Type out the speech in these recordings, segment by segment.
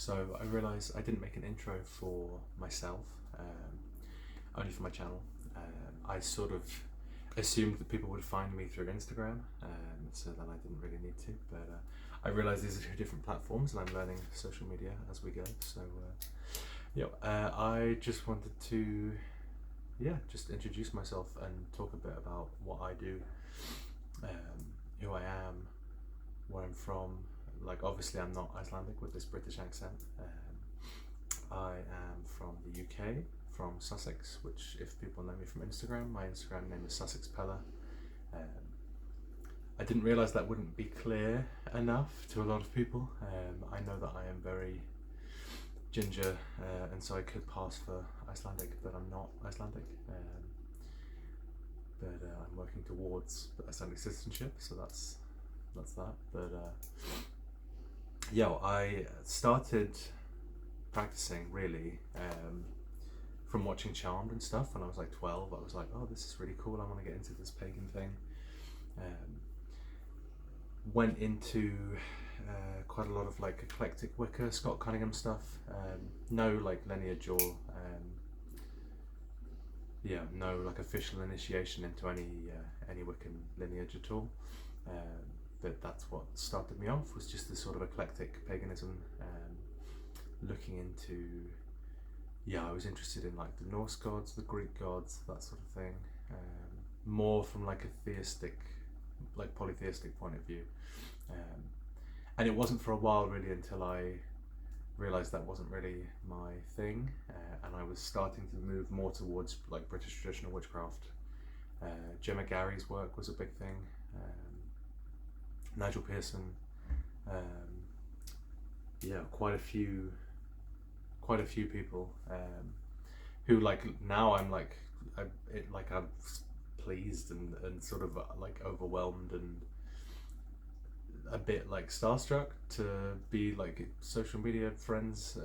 So I realised I didn't make an intro for myself, only for my channel. I sort of assumed that people would find me through Instagram, so then I didn't really need to. But I realised these are two different platforms, and I'm learning social media as we go. So I just wanted to, just introduce myself and talk a bit about what I do, who I am, where I'm from. Like, obviously I'm not Icelandic with this British accent. I am from the UK, from Sussex, which, if people know me from Instagram, my Instagram name is Sussex Pellar. I didn't realise that wouldn't be clear enough to a lot of people. I know that I am very ginger, and so I could pass for Icelandic, but I'm not Icelandic. I'm working towards Icelandic citizenship, so that's that. But I started practicing really from watching Charmed and stuff when I was like 12. I was like, oh, this is really cool, I want to get into this pagan thing. Went into quite a lot of like eclectic Wicca, Scott Cunningham stuff. No like lineage or no like official initiation into any Wiccan lineage at all. But that's what started me off, was just this sort of eclectic paganism, looking into, I was interested in like the Norse gods, the Greek gods, that sort of thing, more from like a theistic, like polytheistic point of view. And it wasn't for a while really until I realised that wasn't really my thing, and I was starting to move more towards like British traditional witchcraft. Gemma Gary's work was a big thing. Nigel Pearson, quite a few people who like now I'm pleased and sort of like overwhelmed and a bit like starstruck to be like social media friends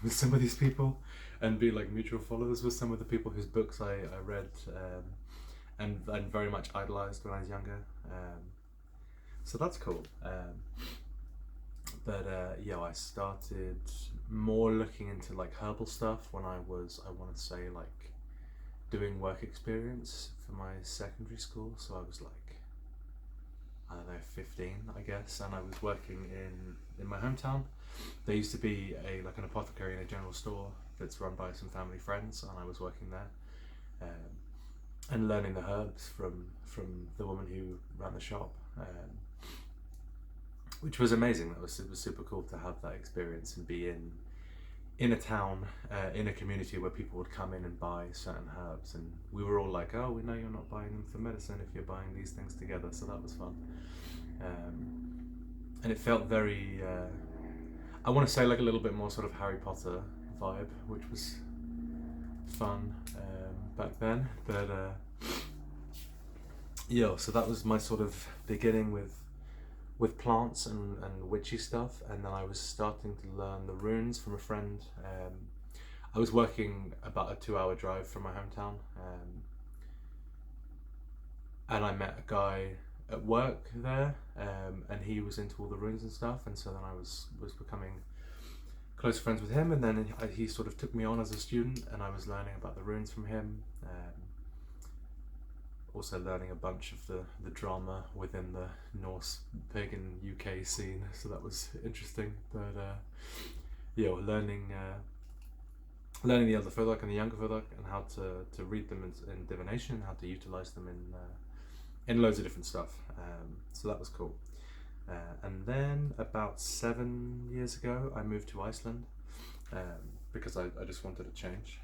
with some of these people and be like mutual followers with some of the people whose books I read and very much idolized when I was younger. So that's cool. I started more looking into like herbal stuff when I was, I want to say, like doing work experience for my secondary school. So I was like, I don't know, 15, I guess, and I was working in my hometown. There used to be an apothecary and a general store that's run by some family friends, and I was working there and learning the herbs from the woman who ran the shop. Which was amazing. It was super cool to have that experience and be in a town, in a community where people would come in and buy certain herbs, and we were all like, oh, we know you're not buying them for medicine if you're buying these things together, so that was fun. And it felt very, I want to say like a little bit more sort of Harry Potter vibe, which was fun back then. But so that was my sort of beginning with plants and witchy stuff, and then I was starting to learn the runes from a friend. I was working about a 2-hour drive from my hometown, and I met a guy at work there, and he was into all the runes and stuff, and so then I was becoming close friends with him, and then he sort of took me on as a student, and I was learning about the runes from him. Also learning a bunch of the drama within the Norse pagan UK scene, so that was interesting. But learning the Elder Vévaki and the Younger Vévaki, and how to read them in divination, and how to utilize them in loads of different stuff. So that was cool. And then about 7 years ago, I moved to Iceland because I just wanted a change.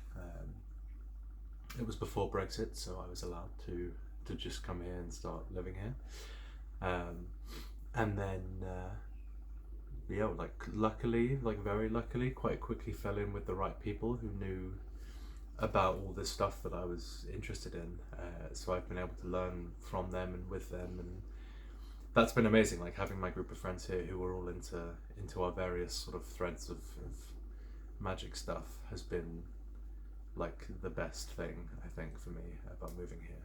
It was before Brexit, so I was allowed to just come here and start living here. And then, luckily, very luckily, quite quickly fell in with the right people who knew about all this stuff that I was interested in. So I've been able to learn from them and with them, and that's been amazing. Like having my group of friends here who are all into our various sort of threads of magic stuff has been like the best thing, I think, for me about moving here.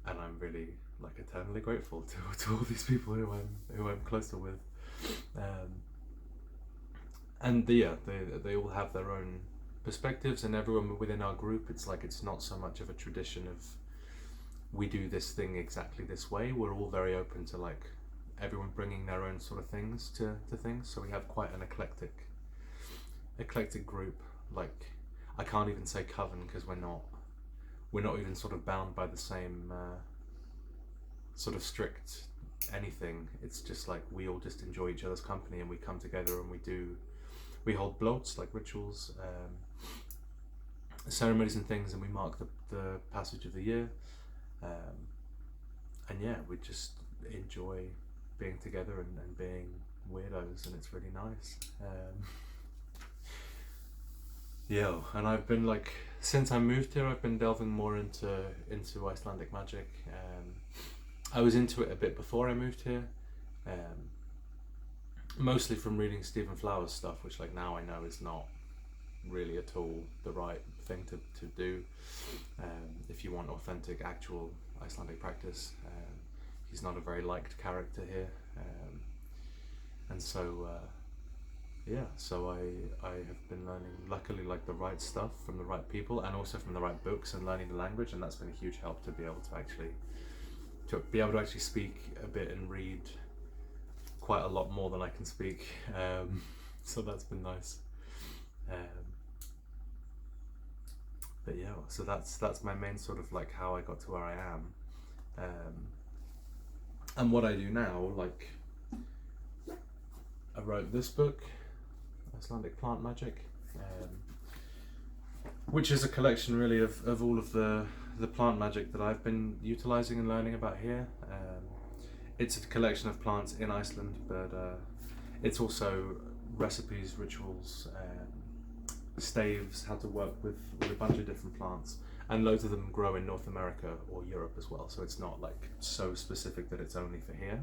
And I'm really like eternally grateful to all these people who I'm closer with. and they all have their own perspectives, and everyone within our group, it's like it's not so much of a tradition of we do this thing exactly this way. We're all very open to like everyone bringing their own sort of things to things, so we have quite an eclectic group. Like, I can't even say coven because we're not even sort of bound by the same sort of strict anything. It's just like we all just enjoy each other's company, and we come together and we hold bloats, like rituals, ceremonies and things, and we mark the passage of the year, and yeah, we just enjoy being together and being weirdos, and it's really nice. Yeah, and I've been like, since I moved here, I've been delving more into Icelandic magic. I was into it a bit before I moved here, mostly from reading Stephen Flowers stuff, which like now I know is not really at all the right thing to do if you want authentic, actual Icelandic practice. He's not a very liked character here, and so so I have been learning, luckily, like the right stuff from the right people, and also from the right books, and learning the language, and that's been a huge help to be able to actually speak a bit and read quite a lot more than I can speak. So that's been nice. But yeah, so that's my main sort of like how I got to where I am, and what I do now. Like, I wrote this book, Icelandic Plant Magic, which is a collection really of all of the plant magic that I've been utilizing and learning about here. It's a collection of plants in Iceland, but it's also recipes, rituals, staves, how to work with a bunch of different plants, and loads of them grow in North America or Europe as well, so it's not like so specific that it's only for here.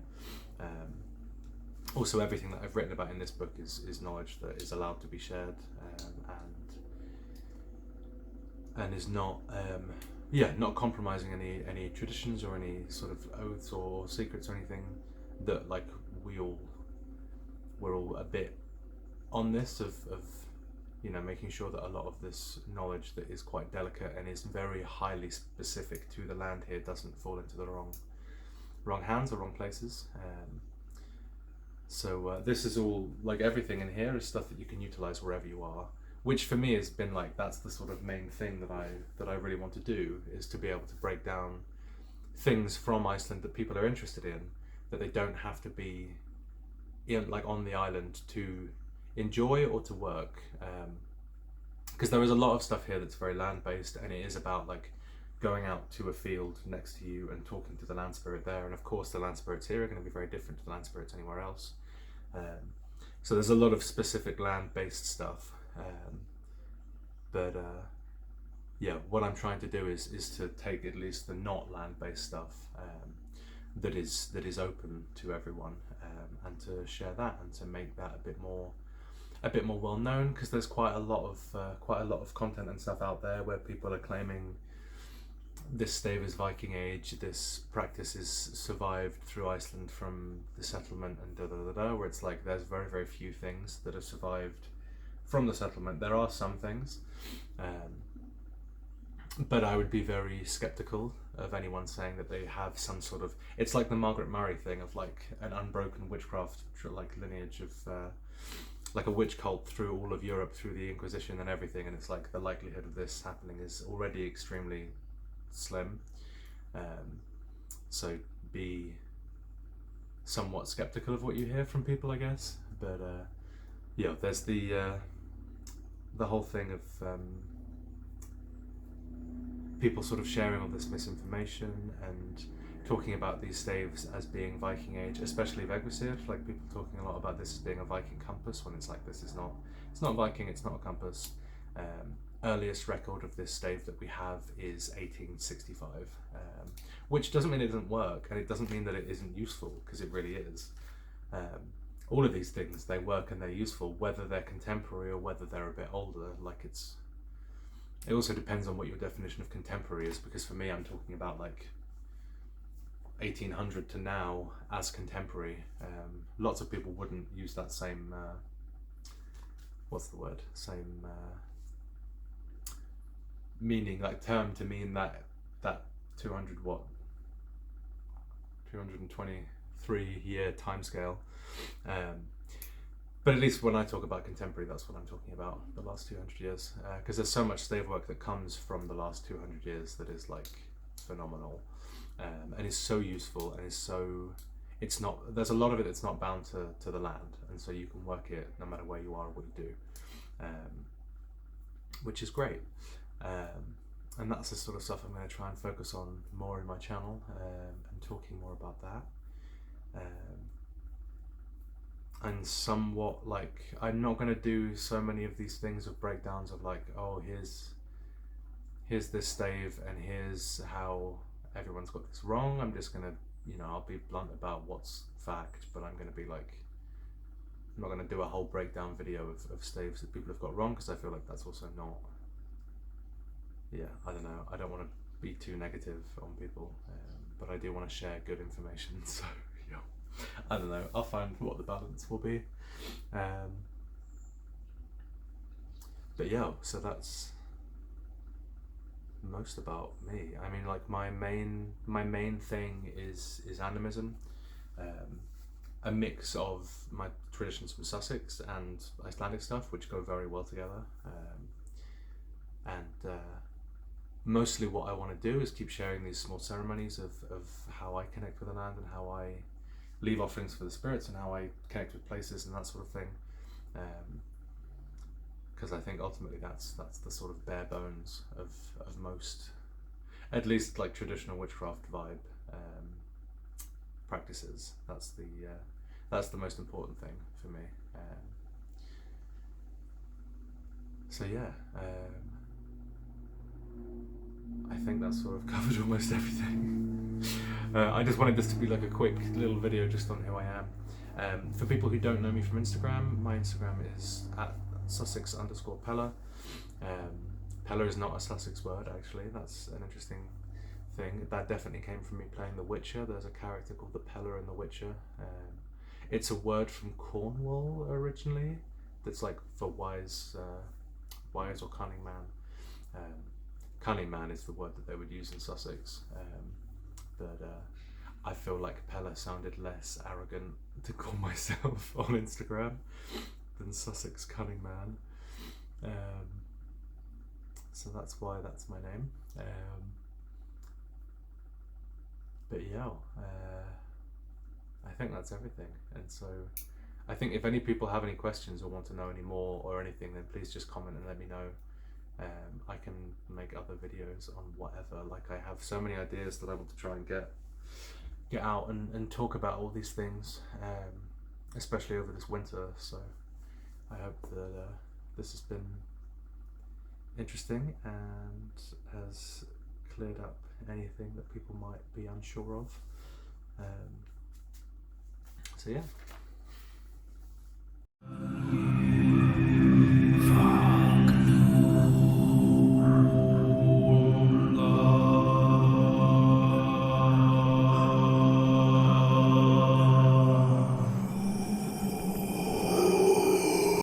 Also, everything that I've written about in this book is knowledge that is allowed to be shared, and is not not compromising any traditions or any sort of oaths or secrets or anything. That like we're all a bit on this of making sure that a lot of this knowledge that is quite delicate and is very highly specific to the land here doesn't fall into the wrong hands or wrong places. So this is all, like, everything in here is stuff that you can utilize wherever you are, which for me has been like, that's the sort of main thing that I really want to do, is to be able to break down things from Iceland that people are interested in, that they don't have to be on the island to enjoy or to work, because there is a lot of stuff here that's very land-based, and it is about like going out to a field next to you and talking to the land spirit there, and of course the land spirits here are going to be very different to the land spirits anywhere else. So there's a lot of specific land-based stuff, but what I'm trying to do is to take at least the not land-based stuff that is open to everyone, and to share that and to make that a bit more well known, because there's quite a lot of content and stuff out there where people are claiming this stave is Viking age, this practice is survived through Iceland from the settlement, and where it's like there's very, very few things that have survived from the settlement. There are some things, but I would be very skeptical of anyone saying that they have some sort of, it's like the Margaret Murray thing of like an unbroken witchcraft like lineage of like a witch cult through all of Europe, through the Inquisition and everything, and it's like the likelihood of this happening is already extremely slim. So be somewhat skeptical of what you hear from people, I guess. But there's the whole thing of people sort of sharing all this misinformation and talking about these staves as being Viking age, especially Vévaki, like people talking a lot about this as being a Viking compass, when it's like it's not Viking, it's not a compass. Earliest record of this stave that we have is 1865, which doesn't mean it doesn't work, and it doesn't mean that it isn't useful, because it really is. All of these things, they work and they're useful, whether they're contemporary or whether they're a bit older. Like it also depends on what your definition of contemporary is, because for me, I'm talking about like 1800 to now as contemporary. Lots of people wouldn't use that same what's the word? Same meaning, like term to mean that 223 year timescale. But at least when I talk about contemporary, that's what I'm talking about, the last 200 years. Because there's so much stave work that comes from the last 200 years that is like phenomenal, and is so useful, and is so, it's not, there's a lot of it that's not bound to the land, and so you can work it no matter where you are or what you do, which is great. And that's the sort of stuff I'm going to try and focus on more in my channel, and talking more about that. And somewhat, like, I'm not going to do so many of these things of breakdowns of like, oh, here's this stave and here's how everyone's got this wrong. I'm just going to, I'll be blunt about what's fact, but I'm going to be like, I'm not going to do a whole breakdown video of staves that people have got wrong, because I feel like that's also not, I don't know, I don't want to be too negative on people, but I do want to share good information, so I don't know, I'll find what the balance will be. But yeah, so that's most about me. I mean, like, my main thing is animism, a mix of my traditions from Sussex and Icelandic stuff, which go very well together, and mostly what I want to do is keep sharing these small ceremonies of how I connect with the land, and how I leave offerings for the spirits, and how I connect with places and that sort of thing, because I think ultimately that's the sort of bare bones of most, at least like traditional witchcraft vibe practices. That's the most important thing for me. So yeah, I think that's sort of covered almost everything. I just wanted this to be like a quick little video just on who I am. For people who don't know me from Instagram, my Instagram is at Sussex_pellar. Pellar is not a Sussex word, actually. That's an interesting thing. That definitely came from me playing The Witcher. There's a character called the Pellar in The Witcher. It's a word from Cornwall originally, that's like for wise or cunning man. Cunning man is the word that they would use in Sussex, but I feel like Pellar sounded less arrogant to call myself on Instagram than Sussex cunning man, so that's why that's my name. But yeah, I think that's everything, and so I think if any people have any questions or want to know any more or anything, then please just comment and let me know. I can make other videos on whatever. Like, I have so many ideas that I want to try and get out and talk about all these things, especially over this winter. So I hope that this has been interesting and has cleared up anything that people might be unsure of. So yeah.